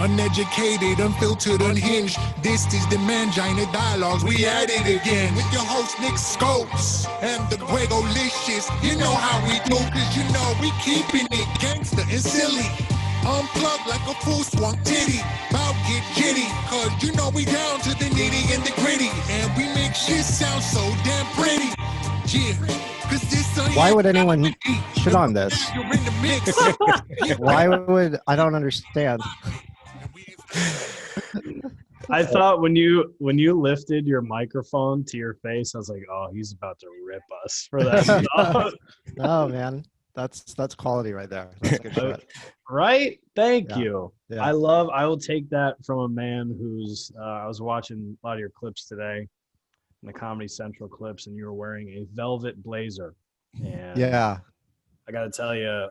Uneducated, unfiltered, unhinged. This is the Mangina Dialogues. We at it again with your host Nick Scopes and the Gregolicious. You know how we do, cause you know we keeping it gangster and silly. Unplugged like a full swung titty. Bout get jitty, cause you know we down to the nitty and the gritty. And we make shit sound so damn pretty. Yeah. Why would anyone shit on this? Why would I don't understand? I thought when you lifted your microphone to your face, I was like, "Oh, he's about to rip us for that stuff." No, man, that's quality right there. That's good shit. Right? Thank you. Yeah. I will take that from a man who's. I was watching a lot of your clips today, the Comedy Central clips, and you were wearing a velvet blazer. And yeah, I got to tell you,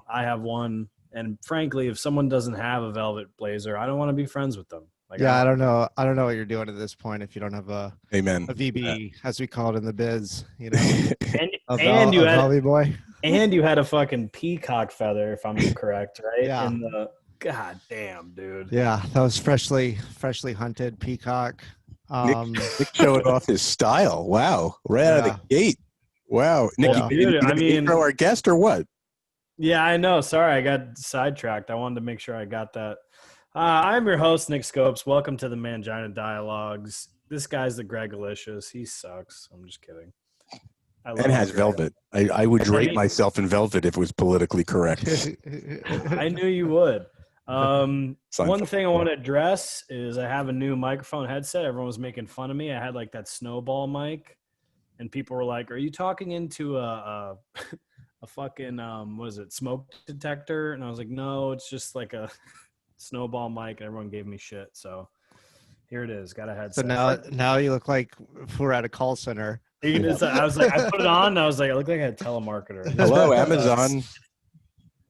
I have one. And frankly, if someone doesn't have a velvet blazer, I don't want to be friends with them. Like, I don't know what you're doing at this point if you don't have a VB, as we call it in the biz. You know, and you had Velvet boy, and you had a fucking peacock feather, if I'm correct, right? Yeah. God damn, dude. Yeah, that was freshly hunted peacock. Nick showed off his style. Wow, right out of the gate. Wow, Nick, you intro our guest or what? Yeah, I know. Sorry, I got sidetracked. I wanted to make sure I got that. I'm your host, Nick Scopes. Welcome to the Mangina Dialogues. This guy's the Gregolicious. He sucks. I'm just kidding. And has velvet. I would drape myself in velvet if it was politically correct. I knew you would. One thing I want to address is I have a new microphone headset. Everyone was making fun of me. I had like that snowball mic, and people were like, "Are you talking into a fucking what is it, smoke detector?" And I was like, "No, it's just like a snowball mic." And everyone gave me shit. So here it is. Got a headset. So now you look like we're at a call center. I was like, I put it on. And I was like, I look like a telemarketer. Hello, Amazon.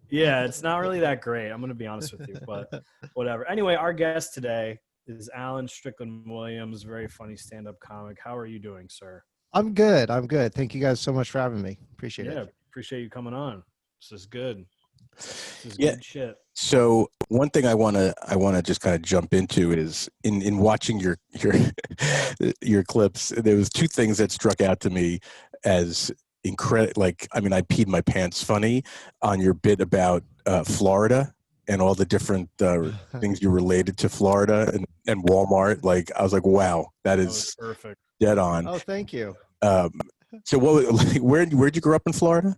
Yeah, it's not really that great. I'm going to be honest with you, but whatever. Anyway, our guest today is Allen Strickland Williams, very funny stand-up comic. How are you doing, sir? I'm good. Thank you guys so much for having me. Appreciate it. Yeah, appreciate you coming on. This is good. This is Yeah. good shit. So one thing I wanna just kind of jump into is in watching your your clips, there was two things that struck out to me as incredible. Like, I mean, I peed my pants funny on your bit about Florida and all the different things you related to Florida and Walmart. Like, I was like, wow, that is perfect. Dead on. Oh, thank you. So where'd you grow up in Florida?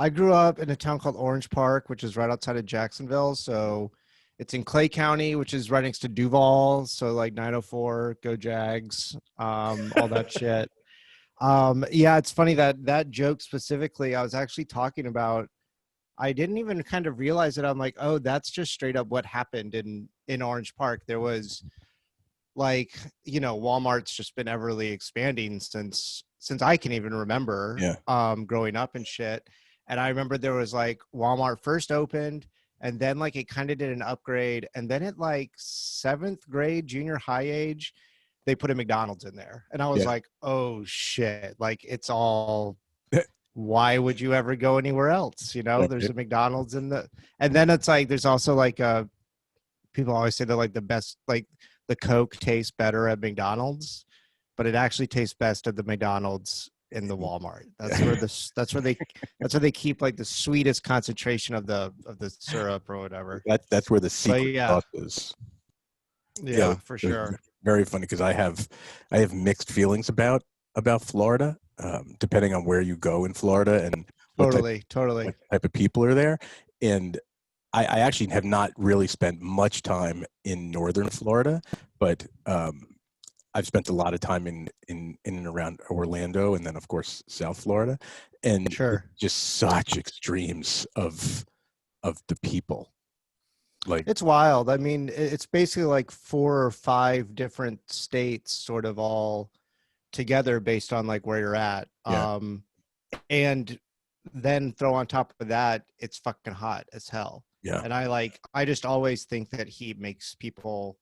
I grew up in a town called Orange Park, which is right outside of Jacksonville. So it's in Clay County, which is right next to Duval. So like 904, go Jags, all that shit. Yeah, it's funny that joke specifically, I was actually talking about, I didn't even kind of realize it. I'm like, oh, that's just straight up what happened in Orange Park. There was like, Walmart's just been everly expanding since I can even remember, growing up and shit. And I remember there was like Walmart first opened, and then like it kind of did an upgrade, and then at like 7th grade, junior high age, they put a McDonald's in there, and I was like, oh shit, like it's all. Why would you ever go anywhere else? There's a McDonald's and then it's like there's also like people always say that like the best, like the Coke tastes better at McDonald's, but it actually tastes best at the McDonald's in the Walmart. That's where they keep like the sweetest concentration of the syrup or whatever. That's where the secret sauce is. Yeah, for sure. Very funny because I have mixed feelings about Florida, depending on where you go in Florida and what type of people are there. And I actually have not really spent much time in northern Florida, but I've spent a lot of time in and around Orlando, and then of course South Florida, and just such extremes of the people. Like, it's wild. I mean, it's basically like 4 or 5 different states sort of all together based on like where you're at. And then throw on top of that, it's fucking hot as hell. Yeah. And I just always think that heat makes people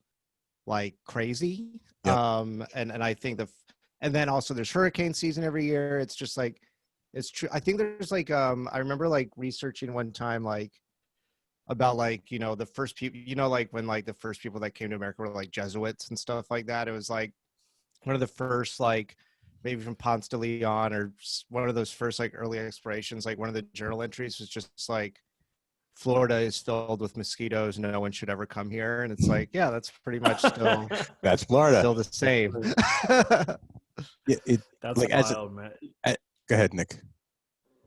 like crazy. And I think and then also there's hurricane season every year. It's just like, it's true. I think there's like, I remember like researching one time, like about like, you know, the first people, you know, like when like the first people that came to America were like Jesuits and stuff like that. It was like one of the first, like maybe from Ponce de Leon or one of those first like early explorations. Like one of the journal entries was just like, Florida is filled with mosquitoes. No one should ever come here. And it's like, yeah, that's pretty much still that's Florida. Still the same. Yeah, That's like wild, man. Go ahead, Nick.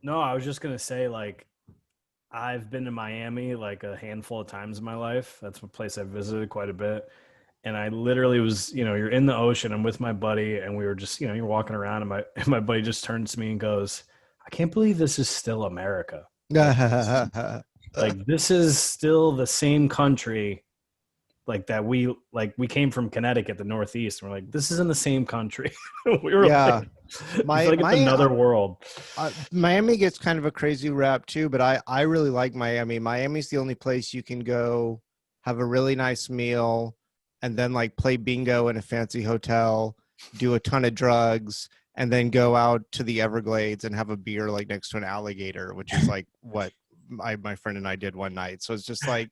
No, I was just gonna say, like, I've been to Miami like a handful of times in my life. That's a place I've visited quite a bit. And I literally was, you know, you're in the ocean. I'm with my buddy, and we were just, you know, you're walking around, and my buddy just turns to me and goes, "I can't believe this is still America. Like this is still the same country, like that we came from Connecticut, the Northeast. And we're like, this is in the same country." We were like, it's another world. Miami gets kind of a crazy rap too, but I really like Miami. Miami's the only place you can go have a really nice meal and then like play bingo in a fancy hotel, do a ton of drugs, and then go out to the Everglades and have a beer like next to an alligator, which is like what my friend and I did one night. So it's just like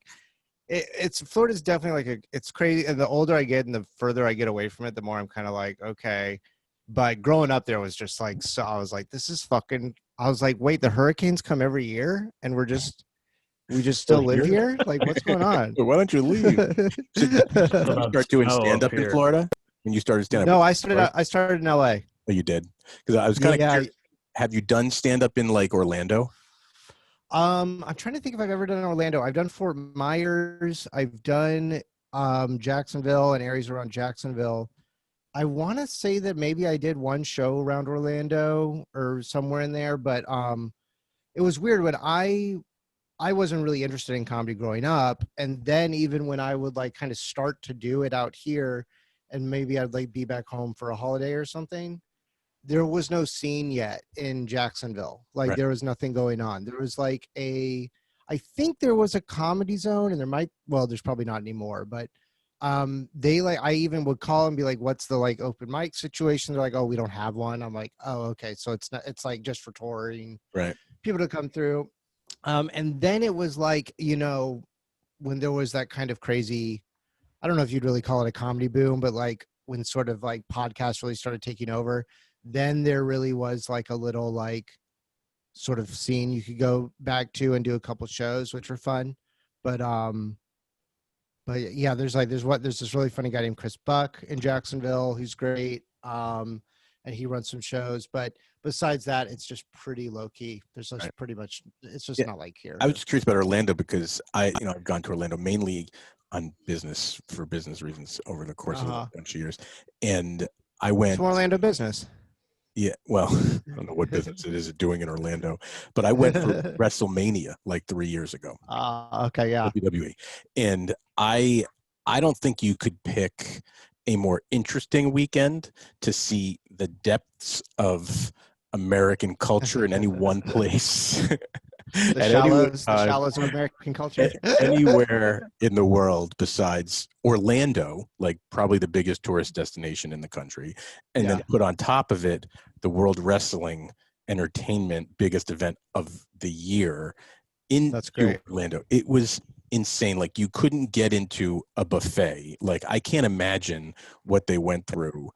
Florida's definitely like it's crazy. And the older I get and the further I get away from it, the more I'm kind of like, okay. But growing up there was just like, so I was like, this is fucking, I was like, wait, the hurricanes come every year and we just still live here? Like, what's going on? Why don't you leave? Did you start doing stand-up in Florida when you started stand-up? No, I started in LA. Oh, you did? Because I was kind of curious. Have you done stand-up in like Orlando? I'm trying to think if I've ever done Orlando. I've done Fort Myers. I've done Jacksonville and areas around Jacksonville. I want to say that maybe I did one show around Orlando or somewhere in there, but it was weird when I wasn't really interested in comedy growing up. And then even when I would like kind of start to do it out here and maybe I'd like be back home for a holiday or something, there was no scene yet in Jacksonville. Like there was nothing going on. There was like I think there was a Comedy Zone and there's probably not anymore, but they like, I even would call and be like, what's the like open mic situation? They're like, oh, we don't have one. I'm like, oh, okay. So it's like just for touring, right? People to come through. And then it was like, you know, when there was that kind of crazy, I don't know if you'd really call it a comedy boom, but like when sort of like podcasts really started taking over, then there really was like a little like sort of scene you could go back to and do a couple shows, which were fun. But yeah, there's this really funny guy named Chris Buck in Jacksonville who's great. And he runs some shows, but besides that, it's just pretty low key. There's just pretty much, it's just not like here. I was just curious about Orlando because I've gone to Orlando mainly on business for business reasons over the course of a bunch of years. And I went to Orlando business. Yeah, well, I don't know what business it is doing in Orlando, but I went for WrestleMania like 3 years ago. Okay, yeah. WWE. And I don't think you could pick a more interesting weekend to see the depths of American culture in any one place. The shallows of American culture. Anywhere in the world besides Orlando, like probably the biggest tourist destination in the country. And then put on top of it, the World Wrestling Entertainment biggest event of the year in Orlando. It was insane. Like you couldn't get into a buffet. Like I can't imagine what they went through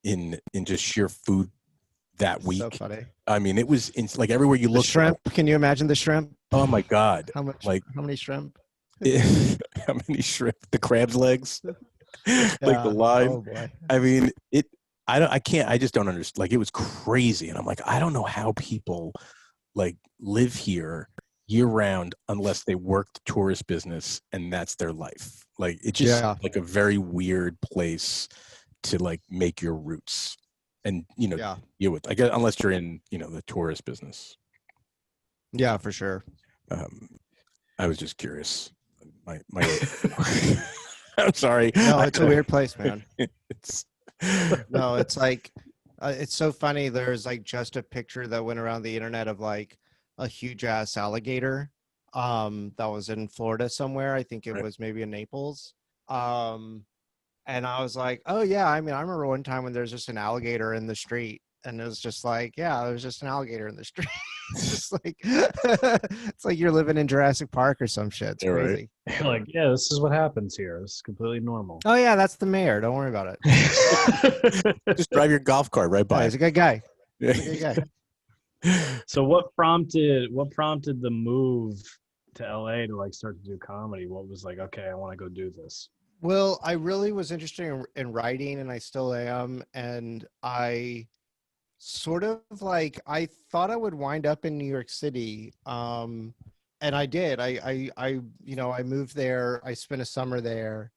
in just sheer food that week. So funny. I mean, it was like everywhere you look. Shrimp. Can you imagine the shrimp? Oh my God. How much? Like how many shrimp? How many shrimp? The crab's legs, like the lime. Oh boy. I mean, I just don't understand. Like it was crazy. And I'm like, I don't know how people like live here year round unless they work the tourist business and that's their life. Like it's just like a very weird place to like make your roots. And deal with, I guess, unless you're in, the tourist business. Yeah, for sure. I was just curious. My I'm sorry. No, it's a weird place, man. It's like, it's so funny. There's like just a picture that went around the internet of like a huge ass alligator that was in Florida somewhere. I think it was maybe in Naples. And I was like, oh, yeah. I mean, I remember one time when there's just an alligator in the street and it was just like, yeah, there was just an alligator in the street. It's just like it's like you're living in Jurassic Park or some shit. It's crazy. Right. You're like, yeah, this is what happens here. This is completely normal. Oh yeah, that's the mayor. Don't worry about it. Just drive your golf cart right by. He's a good guy. He's a good guy. So what prompted the move to LA to like start to do comedy? What was like, okay, I want to go do this? Well, I really was interested in writing, and I still am. And I sort of like, I thought I would wind up in New York City. And I did. I moved there. I spent a summer there,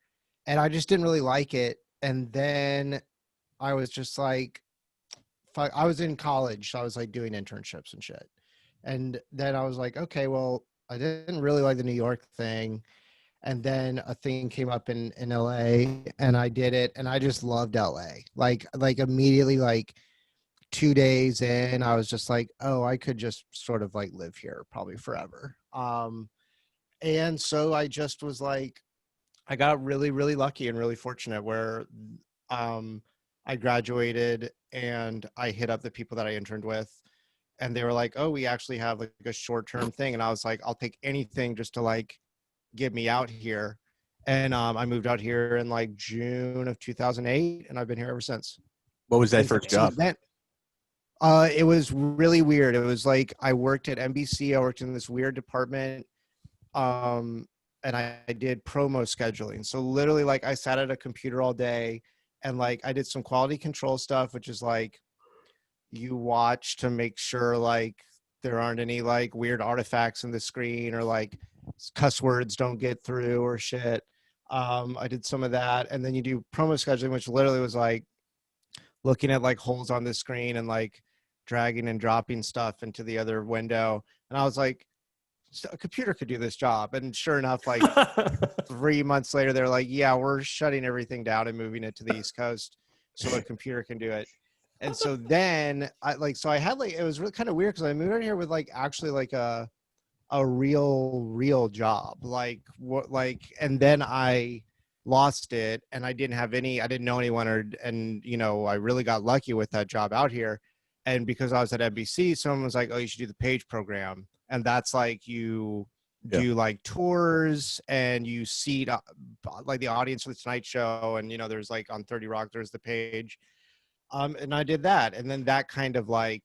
and I just didn't really like it. And then I was just like, I was in college, so I was like doing internships and shit. And then I was like, okay, well, I didn't really like the New York thing. And then a thing came up in LA, and I did it, and I just loved LA. Like immediately, like 2 days in, I was just like, oh, I could just sort of like live here probably forever. And so I just was like, I got really, really lucky and really fortunate where I graduated and I hit up the people that I interned with, and they were like, oh, we actually have like a short-term thing. And I was like, I'll take anything just to like get me out here. And I moved out here in like June of 2008, and I've been here ever since. What was that first job? It was really weird. It was like I worked at NBC. I worked in this weird department, and I did promo scheduling. So literally, like, I sat at a computer all day, and like I did some quality control stuff, which is like you watch to make sure like there aren't any like weird artifacts in the screen or like cuss words don't get through or shit. I did some of that, and then you do promo scheduling, which literally was like looking at like holes on the screen and like dragging and dropping stuff into the other window. And I was like, a computer could do this job. And sure enough, like 3 months later, they're like, yeah, we're shutting everything down and moving it to the East Coast so a computer can do it. And so then I had like, it was really kind of weird because I moved out here with like actually like a real job, like what, like, and then I lost it, and I didn't know anyone, and you know, I really got lucky with that job out here. And because I was at NBC, someone was like, oh, you should do the Page program. And that's like you do like tours and you seat like the audience for the Tonight Show. And, you know, there's like on 30 Rock, there's the Page. And I did that. And then that kind of like,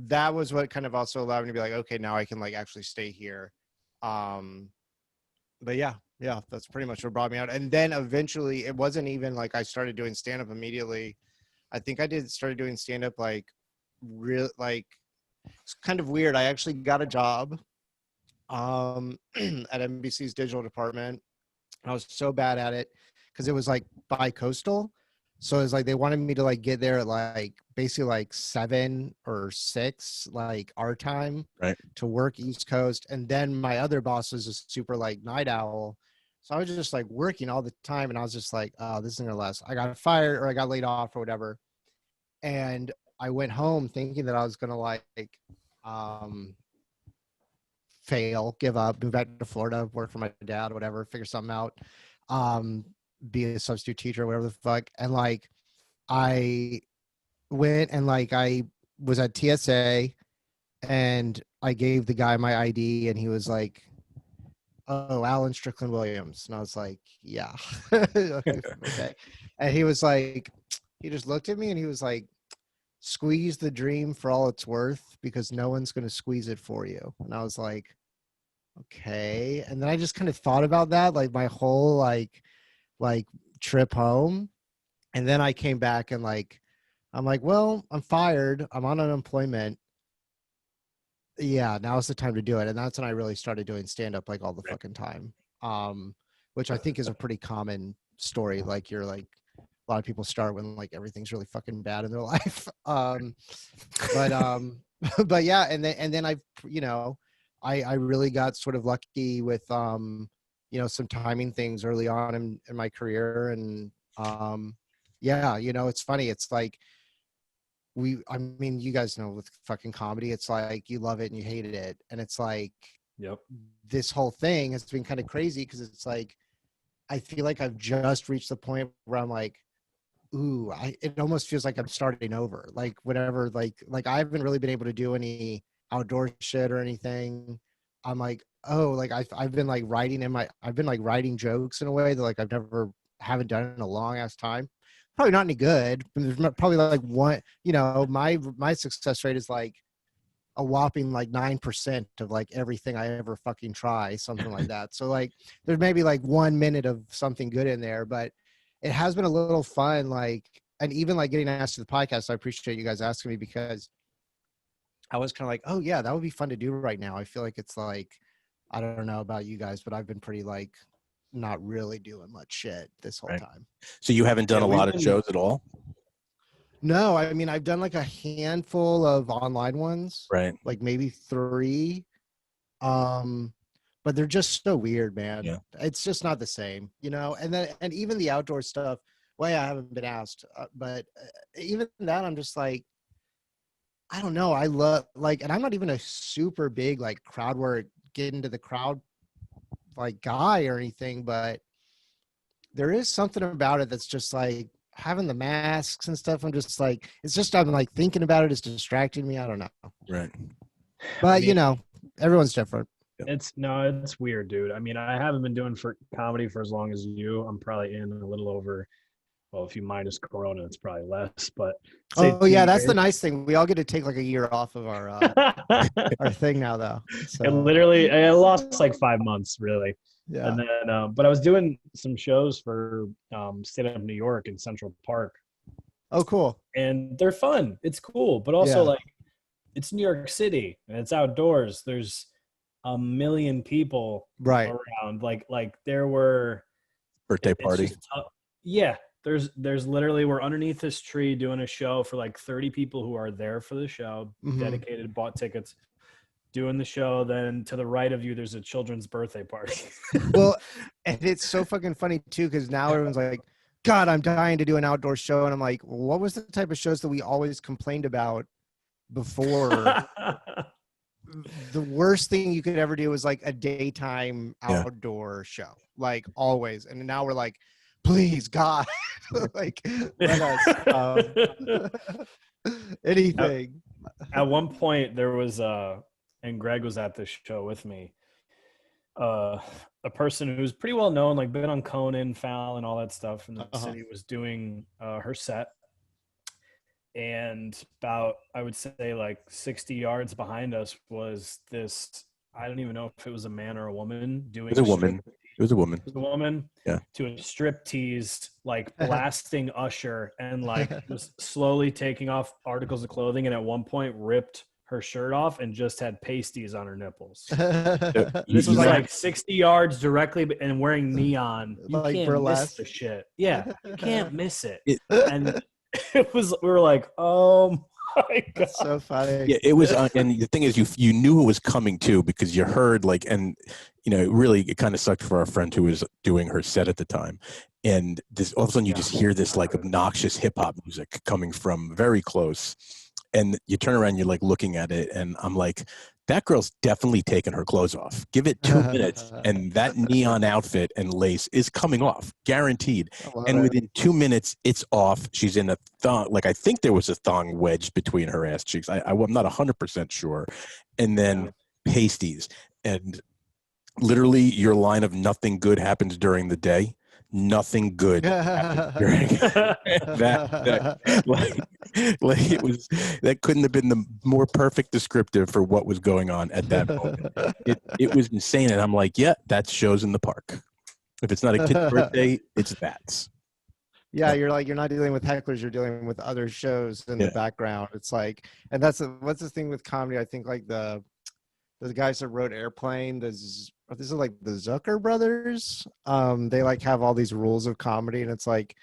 that was what kind of also allowed me to be like, okay, now I can like actually stay here. But yeah, that's pretty much what brought me out. And then eventually it wasn't even like I started doing stand-up immediately. I think I started doing stand-up like real, like, it's kind of weird. I actually got a job at NBC's digital department. I was so bad at it because it was like bi-coastal. So it's like they wanted me to like get there at like basically like 7 or 6 like our time, right, to work East Coast. And then my other boss was a super like night owl. So I was just like working all the time, and I was just like, oh, this isn't gonna last. I got fired or I got laid off or whatever. And I went home thinking that I was gonna like fail, give up, move back to Florida, work for my dad, whatever, figure something out, be a substitute teacher, whatever the fuck. And like I went and like I was at TSA, and I gave the guy my ID, and he was like, oh, Allen Strickland Williams. And I was like, yeah. Okay. And he was like, he just looked at me and he was like, squeeze the dream for all it's worth, because no one's going to squeeze it for you. And I was like, okay. And then I just kind of thought about that, like my whole like trip home. And then I came back and like, I'm like, well, I'm fired. I'm on unemployment. Yeah, now's the time to do it. And that's when I really started doing stand-up like all the fucking time, which I think is a pretty common story. Like you're like, a lot of people start when like everything's really fucking bad in their life. But yeah, and then I, you know, I really got sort of lucky with, you know, some timing things early on in my career. And yeah, you know, it's funny. It's like, I mean, you guys know with fucking comedy, it's like you love it and you hated it. And it's like, yep, this whole thing has been kind of crazy because it's like, I feel like I've just reached the point where I'm like, ooh, it almost feels like I'm starting over. Like whenever, like I haven't really been able to do any outdoor shit or anything, I'm like, oh, like I've been like I've been like writing jokes in a way that like haven't done in a long ass time. Probably not any good. There's probably like one, my success rate is like a whopping like 9% of like everything I ever fucking try, something like that. So like there's maybe like 1 minute of something good in there, but it has been a little fun. Like, and even like getting asked to the podcast, I appreciate you guys asking me, because I was kind of like, oh yeah, that would be fun to do right now. I feel like it's like, I don't know about you guys, but I've been pretty like not really doing much shit this whole time. So you haven't done a lot of shows at all? No, I mean, I've done like a handful of online ones, right? Like maybe 3. But they're just so weird, man. Yeah. It's just not the same, and even the outdoor stuff, I haven't been asked, but even that, I'm just like, I don't know. I love like, and I'm not even a super big like crowd work, get into the crowd like guy or anything, but there is something about it that's just like having the masks and stuff. I'm just like, I'm like thinking about it is distracting me. I don't know. Right. But everyone's different. It's weird, dude. I mean, I haven't been doing comedy for as long as you. I'm probably in a little over, well, if you minus Corona, it's probably less. But that's the nice thing. We all get to take like a year off of our our thing now, though. So. I lost like 5 months, really. Yeah. And then, but I was doing some shows for State of New York in Central Park. Oh, cool. And they're fun. It's cool, but also like it's New York City and it's outdoors. There's a million people around. Like there were birthday party. There's literally, we're underneath this tree doing a show for like 30 people who are there for the show, dedicated, bought tickets, doing the show. Then to the right of you, there's a children's birthday party. Well, and it's so fucking funny too, because now everyone's like, God, I'm dying to do an outdoor show. And I'm like, what was the type of shows that we always complained about before? The worst thing you could ever do was like a daytime outdoor show, like always. And now we're like, please, God, like let us anything. At one point there was and Greg was at this show with me, a person who's pretty well known, like been on Conan, Fallon, all that stuff in the city, was doing her set. And about, I would say like 60 yards behind us was this, I don't even know if it was a man or a woman doing It was a woman. It was a woman. It was a woman. Yeah. To a strip tease, like blasting Usher, and like was slowly taking off articles of clothing, and at one point ripped her shirt off and just had pasties on her nipples. This was like 60 yards directly, and wearing neon. You like can't burlesque. miss the shit. Yeah, you can't miss it. And it was, we were like, oh my God. That's so funny. Yeah, it was, and the thing is, you knew it was coming too, because you heard like, and really, it kind of sucked for our friend who was doing her set at the time, and this all of a sudden you just hear this like obnoxious hip hop music coming from very close, and you turn around, you're like looking at it, and I'm like, that girl's definitely taking her clothes off. Give it 2 minutes, and that neon outfit and lace is coming off, guaranteed. And within 2 minutes, it's off. She's in a thong. Like, I think there was a thong wedged between her ass cheeks. I'm not 100% sure. And then pasties. And literally, your line of nothing good happens during the day. Nothing good happened during that like it was, that couldn't have been the more perfect descriptive for what was going on at that moment. It was insane, and I'm like, yeah, that shows in the park. If it's not a kid's birthday, it's that. Yeah, you're like, you're not dealing with hecklers, you're dealing with other shows in the background. It's like, and what's the thing with comedy? I think like the guys that wrote Airplane, this is like the Zucker brothers. They like have all these rules of comedy, and it's like,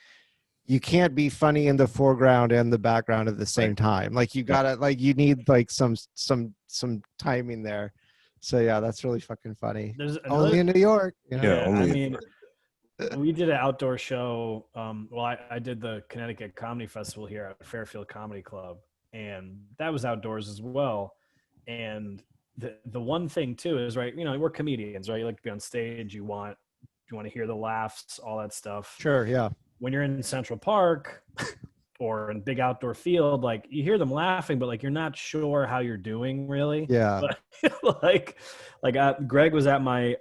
you can't be funny in the foreground and the background at the same time. Like, you gotta, like, you need like some timing there. So yeah, that's really fucking funny. Only in New York. We did an outdoor show. I did the Connecticut Comedy Festival here at Fairfield Comedy Club, and that was outdoors as well. And the one thing too is, right, we're comedians, right? You like to be on stage, you want to hear the laughs, all that stuff. Sure, yeah. When you're in Central Park, or in big outdoor field, like you hear them laughing, but like you're not sure how you're doing really. Yeah. But, Greg was at my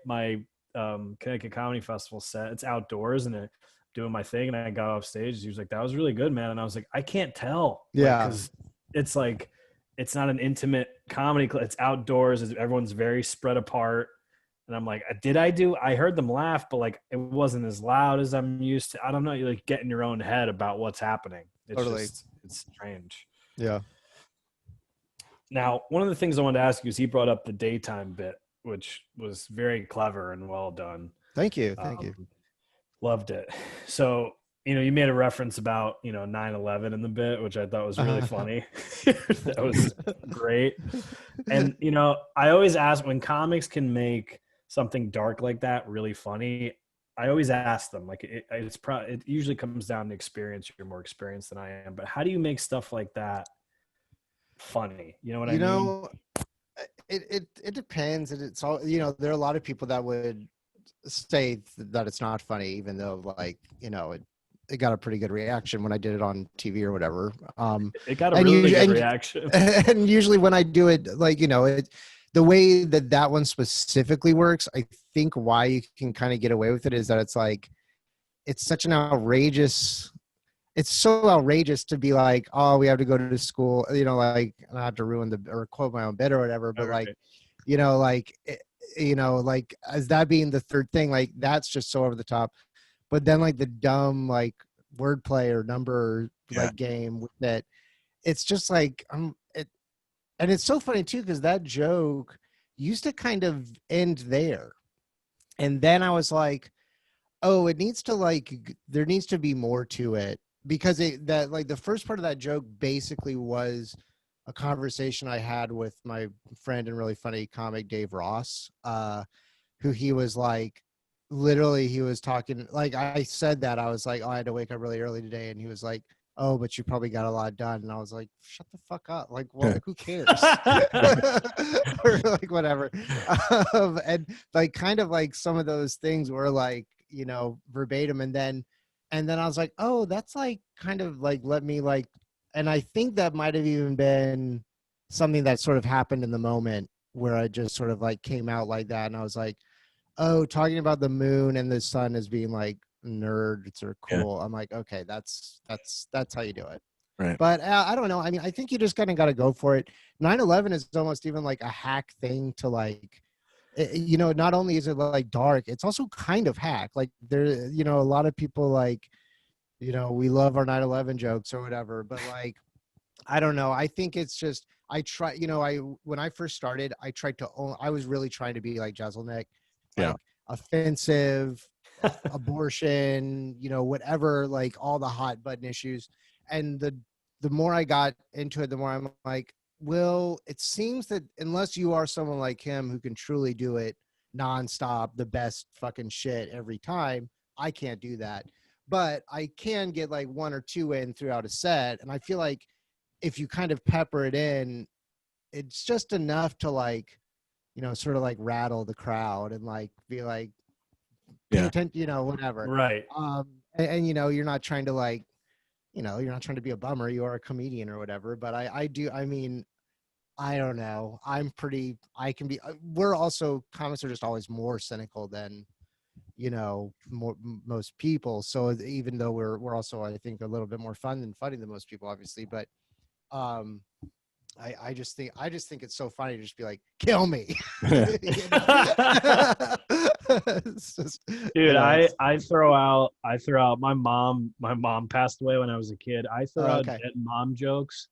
Connecticut Comedy Festival set. It's outdoors and doing my thing, and I got off stage. He was like, "That was really good, man." And I was like, "I can't tell." Yeah. Because it's like it's not an intimate comedy. It's outdoors. Everyone's very spread apart. And I'm like, I heard them laugh, but like it wasn't as loud as I'm used to. I don't know. You like get in your own head about what's happening. It's strange. Yeah. Now, one of the things I wanted to ask you is he brought up the daytime bit, which was very clever and well done. Thank you. Thank you. Loved it. So, you made a reference about, 9/11 in the bit, which I thought was really funny. That was great. And, I always ask when comics can make something dark like that really funny, I always ask them, like it usually comes down to experience. You're more experienced than I am, but how do you make stuff like that funny? You know what I mean? It depends. And it's all, there are a lot of people that would say that it's not funny, even though it got a pretty good reaction when I did it on TV or whatever. It got a really good reaction. And usually when I do it, the way that one specifically works, I think why you can kind of get away with it is that it's such an outrageous, it's so outrageous to be like, oh, we have to go to school, not to ruin or quote my own bit or whatever, but right. As that being the third thing, that's just so over the top. But then the dumb wordplay or number game with it, it's just and it's so funny too, because that joke used to kind of end there. And then I was like, oh, it needs to there needs to be more to it, because the first part of that joke basically was a conversation I had with my friend and really funny comic, Dave Ross, who he was literally he was talking, I said that I was like, oh, I had to wake up really early today. And he was like, oh, but you probably got a lot done. And I was like, shut the fuck up. Who cares? Or whatever. And kind of some of those things were verbatim. And then I was like, oh, that's kind of let me and I think that might've even been something that sort of happened in the moment where I just sort of came out like that. And I was like, oh, talking about the moon and the sun as being nerds or cool. Yeah. I'm like, okay, that's how you do it. Right. But I don't know. I mean, I think you just kind of got to go for it. 9/11 is almost even a hack thing to not only is it dark, it's also kind of hack. There, a lot of people we love our 9/11 jokes or whatever, but I don't know. I think it's just, I try, when I first started, I was really trying to be like Jeselnik, offensive, abortion, whatever, all the hot button issues. And the more I got into it, the more I'm like, well, it seems that unless you are someone like him who can truly do it nonstop, the best fucking shit every time, I can't do that. But I can get one or two in throughout a set. And I feel like if you kind of pepper it in, it's just enough to sort of rattle the crowd and be pay attention, whatever. Right. And you're not trying to you're not trying to be a bummer. You are a comedian or whatever. But I don't know. We're also, comics are just always more cynical than, most people. So even though we're also, I think, a little bit more fun and funny than most people, obviously. But, I just think it's so funny to just be like, kill me. Dude, I throw out my mom passed away when I was a kid. I throw out dead mom jokes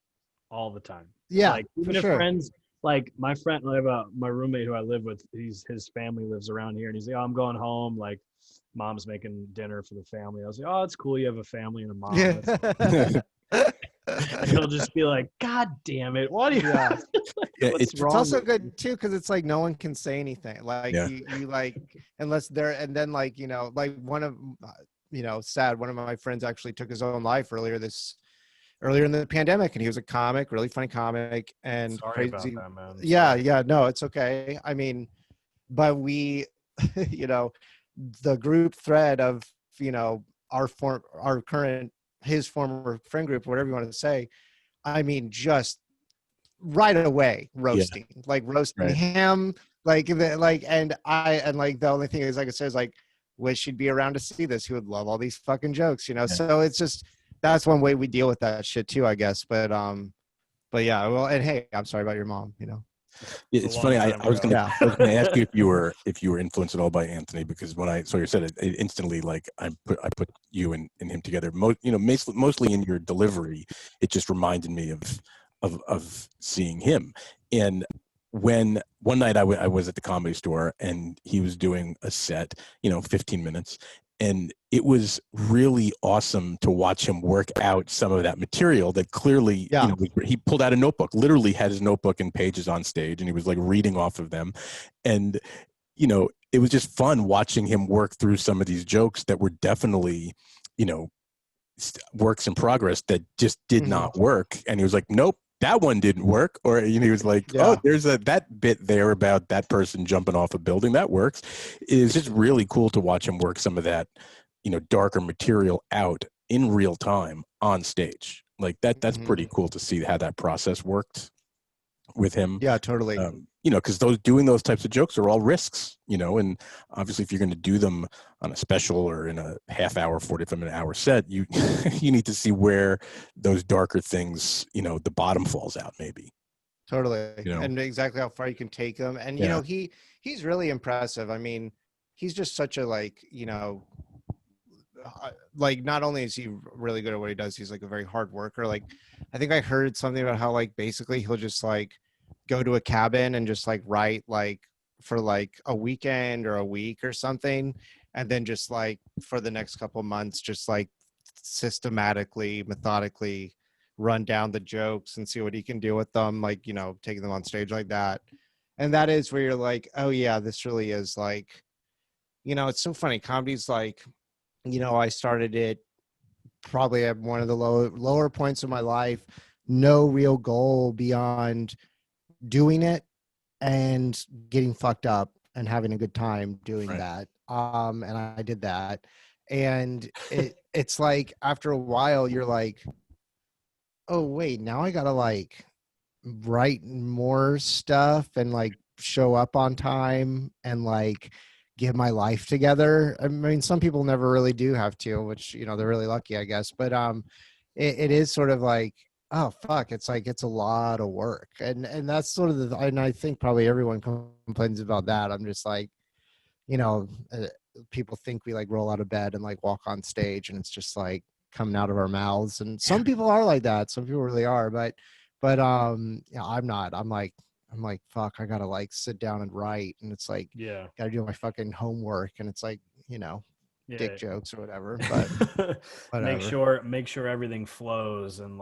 all the time. Yeah. Even if friends, my friend, my roommate who I live with, his family lives around here, and he's like, oh, I'm going home. Mom's making dinner for the family. I was like, oh, it's cool. You have a family and a mom. Yeah. And he'll just be like, God damn it. What do you it's also good too, because it's no one can say anything. You unless they're, and then one of sad, one of my friends actually took his own life earlier in the pandemic, and he was a comic, really funny comic, and sorry crazy about that, man. Yeah, no, it's okay. I mean, but we the group thread of our current his former friend group, whatever you want to say. I mean, just right away roasting, like roasting him, and like the only thing is, like I said, is like, wish he'd be around to see this. He would love all these fucking jokes, you know. Yeah. So it's just, that's one way we deal with that shit too, I guess. But yeah, well, and hey, I'm sorry about your mom, you know. It's funny. I was going to ask you if you were influenced at all by Anthony, because when I saw you said it instantly, like I put you and him together. Mostly in your delivery, it just reminded me of seeing him. And when one night I was at the Comedy Store and he was doing a set, 15 minutes. And it was really awesome to watch him work out some of that material that clearly, he pulled out a notebook, literally had his notebook and pages on stage, and he was like reading off of them. And, it was just fun watching him work through some of these jokes that were definitely, works in progress that just did not work. And he was like, nope, that one didn't work. Or, he was like, oh, there's that bit there about that person jumping off a building. That works. It's just really cool to watch him work some of that, darker material out in real time on stage. Like that's pretty cool to see how that process worked with him. Yeah, totally. Because doing those types of jokes are all risks, and obviously if you're going to do them on a special or in a half hour, 45-minute hour set, you you need to see where those darker things, the bottom falls out maybe. Totally. And exactly how far you can take them. And, he's really impressive. I mean, he's just such a, like not only is he really good at what he does, he's like a very hard worker. Like, I think I heard something about how basically he'll just go to a cabin and just write for a weekend or a week or something, and then just for the next couple months just systematically, methodically run down the jokes and see what he can do with them, taking them on stage like that. And that is where you're like, oh yeah, this really is it's so funny. Comedy's I started it probably at one of the lower points of my life, no real goal beyond doing it and getting fucked up and having a good time doing that. And I did that. And it's after a while you're like, oh wait, now I gotta write more stuff and show up on time and get my life together. I mean, some people never really do have to, which, they're really lucky, I guess. But it is sort of oh fuck, it's it's a lot of work. And that's sort of and I think probably everyone complains about that. I'm just people think we roll out of bed and walk on stage and it's just coming out of our mouths. And some people are like that. Some people really are, but I'm not. I'm like, fuck, I gotta sit down and write. And it's gotta do my fucking homework. And it's dick jokes or whatever, but whatever. make sure everything flows and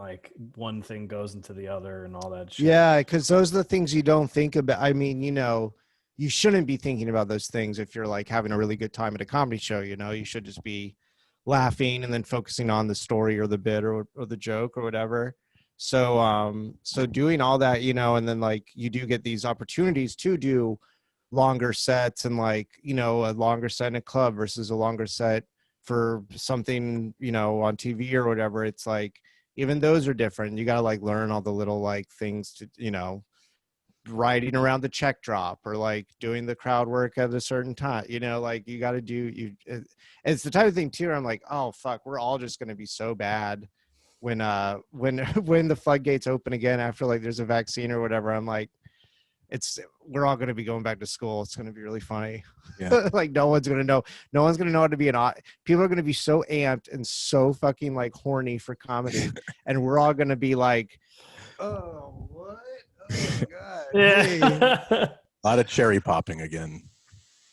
one thing goes into the other and all that shit. Yeah, because those are the things you don't think about. I mean, you shouldn't be thinking about those things if you're having a really good time at a comedy show. You should just be laughing and then focusing on the story or the bit or the joke or whatever. So doing all that, and then you do get these opportunities to do longer sets and a longer set in a club versus a longer set for something, on TV or whatever. It's even those are different. You got to learn all the little things to, writing around the check drop or doing the crowd work at a certain time, you got to do it's the type of thing too where I'm oh fuck, we're all just going to be so bad when the floodgates open again after there's a vaccine or whatever. I'm we're all going to be going back to school. It's going to be really funny. Yeah. No one's going to know. No one's going to know how to be people are going to be so amped and so fucking horny for comedy. And we're all going to be oh, what? Oh, God. Yeah. Hey. A lot of cherry popping again.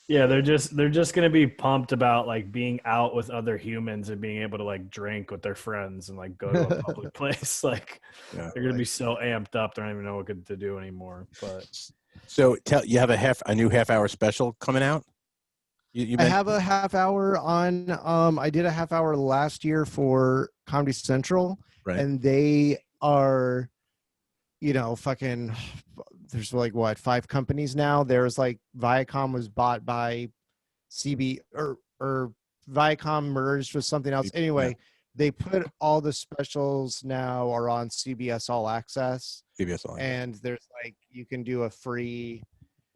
Yeah, they're just gonna be pumped about being out with other humans and being able to drink with their friends and go to a public place. They're gonna be so amped up they don't even know what to do anymore. But so you have a new half-hour special coming out? I have a half hour on. I did a half hour last year for Comedy Central, right. And they are, fucking. There's 5 companies now. There's Viacom was bought by CB or Viacom merged with something else. Anyway, they put all the specials now are on CBS All Access. CBS All Access. And there's like, you can do a free,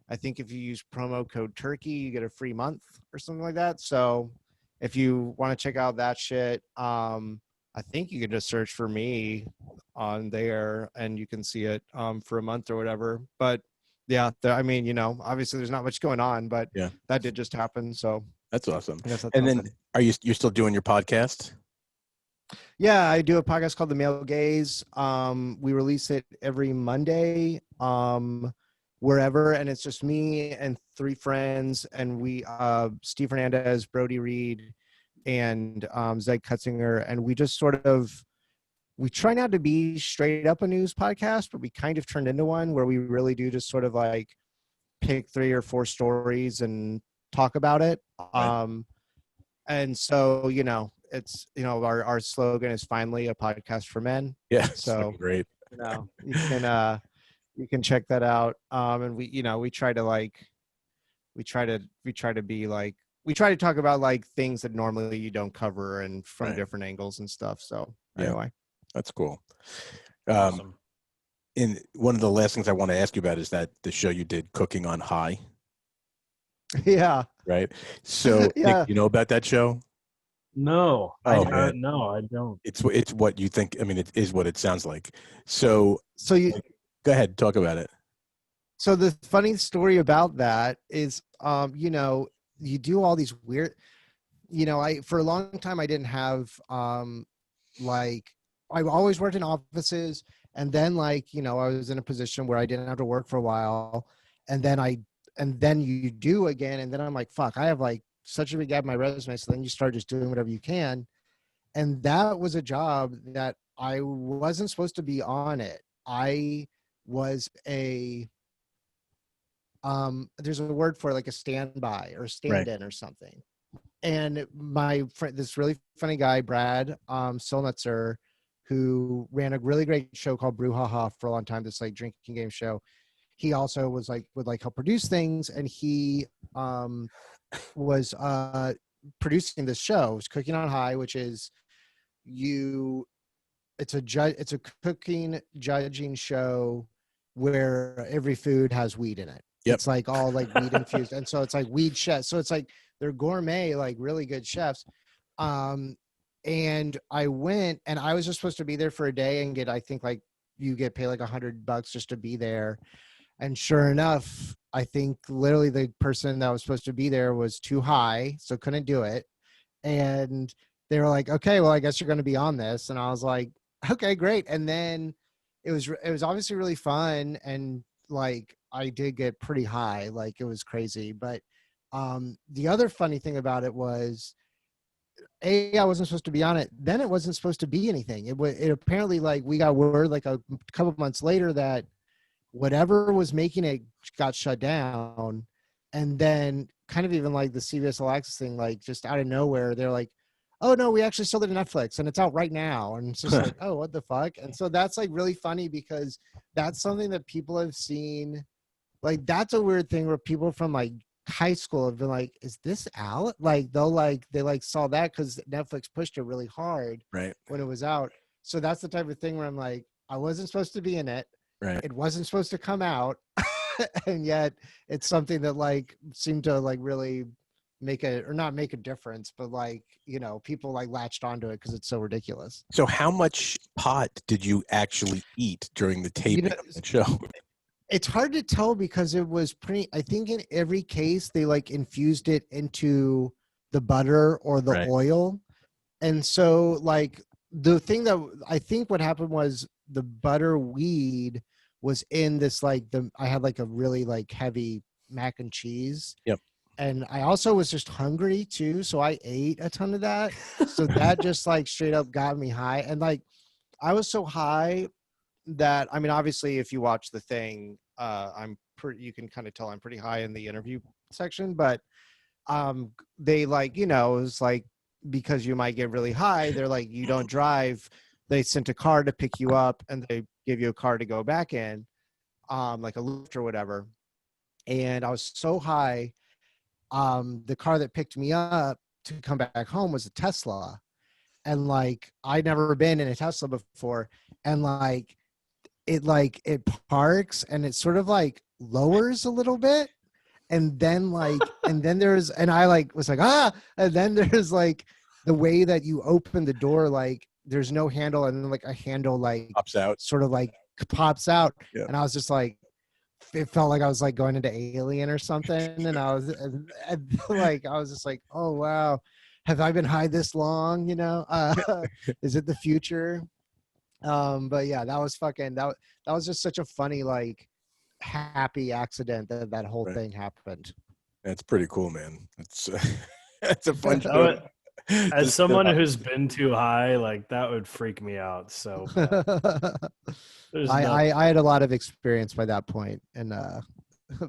I think if you use promo code Turkey, you get a free month or something like that. So if you want to check out that shit, I think you can just search for me on there and you can see it for a month or whatever. But yeah, I mean, you know, obviously there's not much going on, but yeah, that did just happen. So that's awesome. And then you're still doing your podcast? Yeah, I do a podcast called The Male Gaze. We release it every Monday, wherever, and it's just me and 3 friends, and we, Steve Hernandez, Brody Reed, and Zed Kutzinger, and we just sort of, we try not to be straight up a news podcast, but we kind of turned into one where we really do just sort of like pick 3 or 4 stories and talk about it. Right. And so, you know, it's, you know, our slogan is finally a podcast for men. Yeah. So great. You know, you can check that out. And we, you know, we try to talk about like things that normally you don't cover and from different angles and stuff. So anyway, that's cool. Awesome. And one of the last things I want to ask you about is that the show you did, Cooking on High. Yeah. Right. So Nick, you know about that show? No. No, I don't. It's what you think. I mean, it is what it sounds like. So you go ahead, talk about it. So the funny story about that is, you know, you do all these weird, you know, for a long time, I didn't have, like, I always worked in offices, and then like, you know, I was in a position where I didn't have to work for a while, and then you do again, and then I'm like, fuck, I have like such a big gap in my resume. So then you start just doing whatever you can. And that was a job that I wasn't supposed to be on it. I was there's a word for it, like a standby or stand-in or something. And my friend, this really funny guy, Brad Solnitzer, who ran a really great show called Brouhaha for a long time, this like drinking game show. He also was like, would like help produce things. And he was producing this show. It was Cooking on High, which is it's a cooking judging show where every food has weed in it. Yep. It's like all like weed infused. And so it's like weed chefs. So it's like they're gourmet, like really good chefs. And I went, and I was just supposed to be there for a day and get, I think like you get paid like $100 just to be there. And sure enough, I think literally the person that was supposed to be there was too high, so couldn't do it. And they were like, okay, well, I guess you're going to be on this. And I was like, okay, great. And then it was obviously really fun. And like, I did get pretty high, like it was crazy. But the other funny thing about it was, I wasn't supposed to be on it. Then it wasn't supposed to be anything. It apparently, like, we got word like a couple of months later that whatever was making it got shut down. And then kind of even like the CBS All Access thing, like just out of nowhere, they're like, oh no, we actually sold it to Netflix and it's out right now. And it's just like, oh, what the fuck? And so that's like really funny because that's something that people have seen. Like, that's a weird thing where people from like high school have been like, is this out? Like they saw that because Netflix pushed it really hard when it was out. So that's the type of thing where I'm like, I wasn't supposed to be in it. It wasn't supposed to come out. And yet it's something that like seemed to like really not make a difference, but like, you know, people like latched onto it because it's so ridiculous. So how much pot did you actually eat during the taping of the show? It's hard to tell because it was I think in every case they like infused it into the butter or the oil. And so like the thing that I think what happened was the butter weed was in this, like I had like a really like heavy mac and cheese. Yep. And I also was just hungry too. So I ate a ton of that. So that just like straight up got me high. And like, I was so high that, I mean, obviously if you watch the thing, you can kind of tell I'm pretty high in the interview section, but they like, you know, it was like, because you might get really high, they're like, you don't drive. They sent a car to pick you up and they give you a car to go back in, like a Lyft or whatever. And I was so high. The car that picked me up to come back home was a Tesla. and like I'd never been in a Tesla before, and like it parks and it sort of like lowers a little bit, and then there's, and I like was like, and then there's like the way that you open the door, like there's no handle, and then like a handle like pops out, sort of like pops out. Yeah. And I was just like, it felt like I was like going into Alien or something, and I was like, I was just like, oh wow, have I been high this long? You know, is it the future? But yeah, that was fucking that was just such a funny, like, happy accident that whole thing happened. That's pretty cool, man. It's it's a fun show. As someone who's been too high, like that would freak me out. So I had a lot of experience by that point, and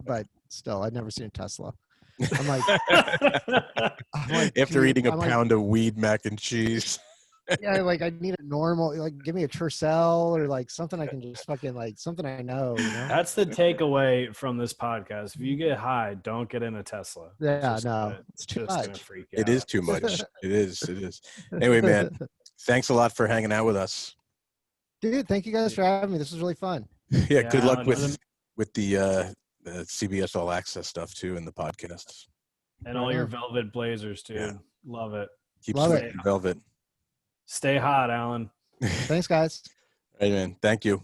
but still, I'd never seen a Tesla. I'm like after eating a pound of weed mac and cheese. Yeah, like I need a normal, like give me a Tercel or like something I can just fucking like something I know, you know? That's the takeaway from this podcast. If you get high, don't get in a Tesla. Yeah, it's too much. It is too much. It is. Anyway, man, thanks a lot for hanging out with us. Dude, thank you guys for having me. This was really fun. Yeah, good luck with the CBS All Access stuff too, and the podcasts. And all your velvet blazers, dude. Yeah. Love it. Keep sweating velvet. Stay hot, Alan. Thanks, guys. All right, man. Thank you.